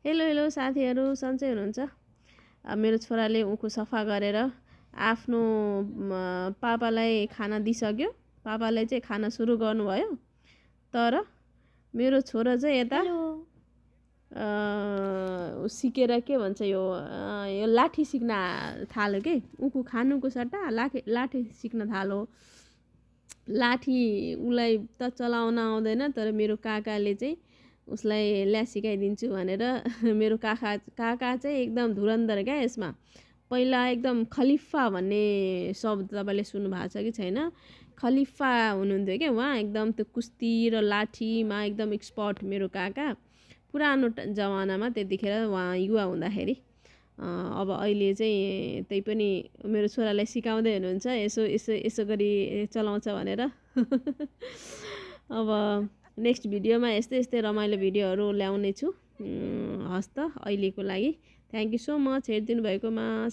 Hello hello साथीहरू, सन्चै हुनुहुन्छ? मेरो छोराले उखु सफा गरेर आफ्नो पापालाई खाना दिइसक्यो। पापाले चाहिँ खाना सुरु गर्नुभयो। तर मेरो छोरा चाहिँ यता सिकेर के भन्छ यो लाठी सिक्न थाल्यो के। उखु खानुको सट्टा लाठी सिक्न थाल्यो। लाठी उसलाई त चलाउन आउँदैन, तर मेरो काकाले चाहिँ उसलाई ल्या सिकाइदिन्छु भनेर मेरो काका चाहिँ एकदम धुरन्धर क्या यसमा। पहिला एकदम खलिफा भन्ने शब्द तपाईँले सुन्नु भएको छ कि छैन? खलिफा हुनुहुन्थ्यो क्या उहाँ, एकदम त्यो कुस्ती र लाठीमा एकदम एक्सपर्ट मेरो काका। पुरानो जमानामा त्यतिखेर उहाँ युवा हुँदाखेरि। अब अहिले चाहिँ त्यही पनि मेरो छोरालाई सिकाउँदै हुनुहुन्छ, यसो गरी चलाउँछ भनेर। अब नेक्स्ट भिडियोमा यस्तै रमाइलो भिडियोहरू ल्याउने छु। हस् त, अहिलेको लागि थ्याङ्क यू सो मच हेरिदिनु भएकोमा।